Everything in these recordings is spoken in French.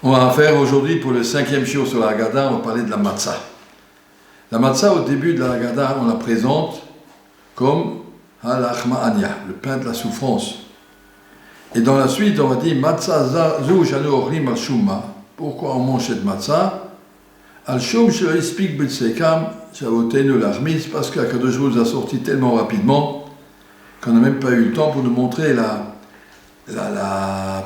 On va faire aujourd'hui pour le 5e shiur sur la Haggadah, on va parler de la matzah. La matzah, au début de la Haggadah, on la présente comme halachma anya, le pain de la souffrance. Et dans la suite, on va dire matzah zu shanu ochlim al shumma. Pourquoi on mange cette matzah? Al shum shelo ispik b'tsekam shavotenu l'achmitz, parce qu'Akadosh Baruch Hu nous a sorti tellement rapidement qu'on n'a même pas eu le temps pour nous montrer la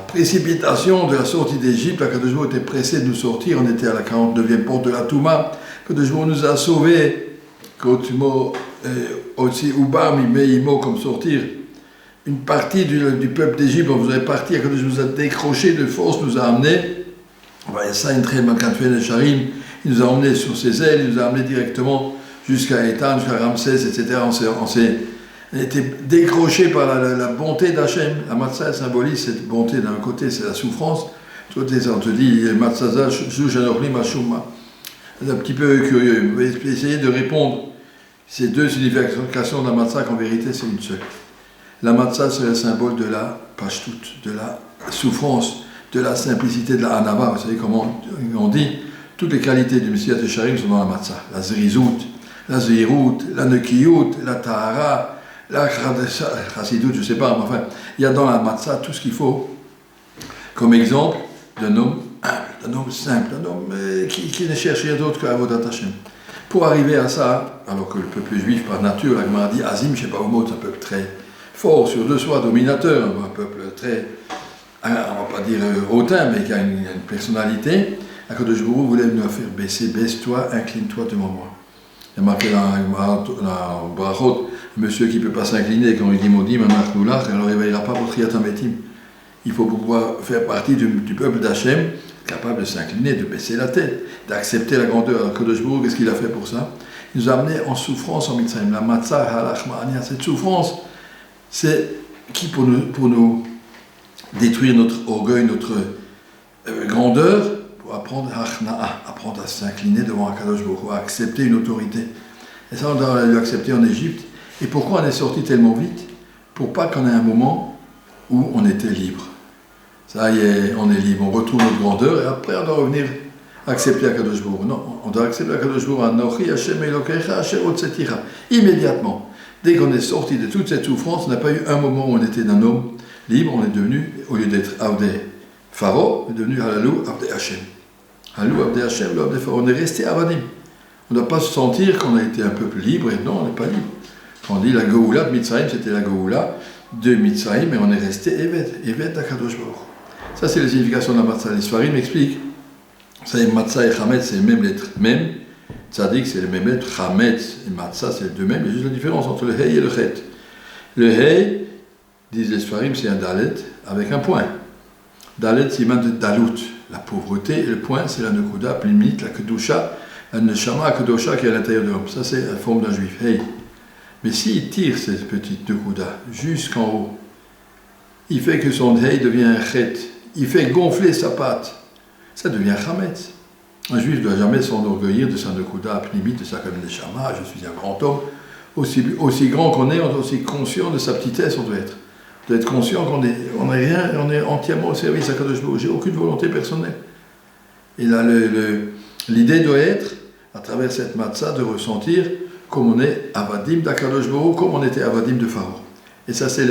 précipitation de la sortie d'Égypte. Akadosh Baruch Hu était pressé de nous sortir, on était à la 49e porte de la Touma. Akadosh Baruch Hu nous a sauvés, aussi Ubar Mimeimo, comme sortir une partie du peuple d'Égypte. On vous avait parti, Akadosh Baruch Hu nous a décroché de force, nous a amenés. On voyait ça, une très malkatfé de Sharim. Il nous a emmenés sur ses ailes, il nous a amenés directement jusqu'à Étan, jusqu'à Ramsès, etc. On a été décroché par la bonté d'Hachem. La matzah symbolise cette bonté. D'un côté, c'est la souffrance. De l'autre côté, on te dit, matzah shouchanochlim ashuma. C'est un petit peu curieux. Vous pouvez essayer de répondre ces deux significations de la matzah, qu'en vérité, c'est une seule. La matzah, c'est le symbole de la pashtut, de la souffrance, de la simplicité, de la hanava. Vous savez comment on dit? Toutes les qualités du Messias de Sharim sont dans la matzah. La zrizout, la zirut, la nekiyut, la tahara, la chassidout, je ne sais pas, mais enfin, il y a dans la matzah tout ce qu'il faut comme exemple d'un homme humble, d'un homme simple, d'un homme qui ne cherche rien d'autre qu'Avodat Hashem. Pour arriver à ça, alors que le peuple juif par nature, la Gemara dit Azim, je ne sais pas au mot, c'est un peuple très fort sur de soi, dominateur, un peuple très, on ne va pas dire hautain, mais qui a une personnalité. Akadosh Baruch Hu voulait nous faire baisser, baisse-toi, incline-toi devant moi. Il y a marqué dans la Brachot, un monsieur qui ne peut pas s'incliner, quand il dit Modim, alors il ne réveillera pas pour Triatametim. Il faut pouvoir faire partie du peuple d'Hachem, capable de s'incliner, de baisser la tête, d'accepter la grandeur. Akadosh Baruch Hu, qu'est-ce qu'il a fait pour ça? Il nous a amenés en souffrance en Mitzrayim. La matzah, halachma anya, cette souffrance, c'est qui pour nous détruire notre orgueil, notre grandeur, pour apprendre à s'incliner devant Akadosh Baruch Hu, à accepter une autorité. Et ça, on a dû accepter en Égypte. Et pourquoi on est sorti tellement vite? Pour pas qu'on ait un moment où on était libre. Ça y est, on est libre, on retrouve notre grandeur, et après on doit revenir accepter Akadosh Baruch Hu. Non, on doit accepter Akadosh Baruch Hu, Anochi Hashem Elokecha Asher Hotzeticha. Immédiatement. Dès qu'on est sorti de toute cette souffrance, on n'a pas eu un moment où on était d'un homme libre, on est devenu, au lieu d'être Avdé Pharaon, on est devenu Halalou Avdé Hashem. Halalou Avdé Hashem, Avdé Pharaon. On est resté Avadim. On ne doit pas se sentir qu'on a été un peuple libre, et non, on n'est pas libre. Quand on dit la Goula de Mitzrayim, c'était la Goula de Mitzrayim, mais on est resté Evet d'Akadosh Baruch Hu. Ça, c'est la signification de la matzah. Les Sfarim expliquent. Vous savez, matzah et chametz, c'est les mêmes lettres. Même, tzadik, c'est les mêmes lettres. Chametz et matzah, c'est les deux mêmes. Il y a juste la différence entre le hey et le chet. Le hey, disent les Sfarim, c'est un dalet avec un point. Dalet, c'est de dalut, la pauvreté, et le point, c'est la nekuda, plimit, la kedusha, la neshama, kedusha qui est à l'intérieur de l'homme. Ça, c'est la forme d'un juif. Hey. Mais s'il tire cette petite nekuda jusqu'en haut, il fait que son hey devient un chet, il fait gonfler sa patte, ça devient chametz. Un juif ne doit jamais s'enorgueillir de sa nekuda, plimit, de sa neshama, je suis un grand homme. Aussi grand qu'on est, on est aussi conscient de sa petitesse, on doit être. On doit être conscient qu'on est rien, on est entièrement au service à Kadosh Baruch Hu. J'ai aucune volonté personnelle. Et là, l'idée doit être, à travers cette matzah, de ressentir comme on est avadim d'Akadosh Baruch Hu, comme on était avadim de Pharaon. Et ça, c'est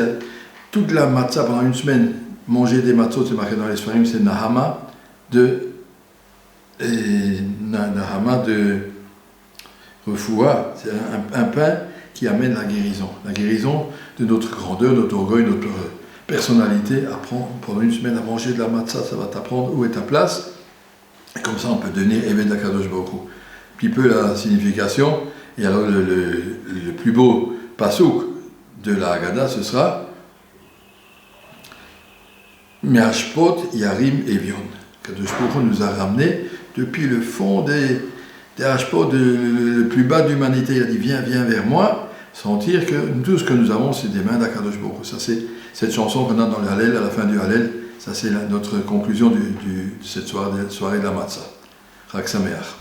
toute la matzah pendant une semaine. Manger des matzot, c'est marqué dans les Sfarim, c'est Nahama de Refoua. C'est un pain qui amène la guérison. La guérison de notre grandeur, notre orgueil, notre personnalité. Apprends pendant une semaine à manger de la matzah, ça va t'apprendre où est ta place. Et comme ça, on peut devenir Eved d'Akadosh Baruch Hu. Un petit peu la signification. Et alors, le plus beau pasouk de la Haggadah, ce sera Miashpot Yarim Evion. Kadosh Baruch Hu nous a ramenés depuis le fond des Hashpot, le plus bas de l'humanité. Il a dit viens vers moi. Sentir que tout ce que nous avons, c'est des mains d'Akadosh Baruch Hu. Ça, c'est cette chanson qu'on a dans le Hallel, à la fin du Hallel. Ça, c'est notre conclusion de cette soirée de la Matzah. Chag Sameach.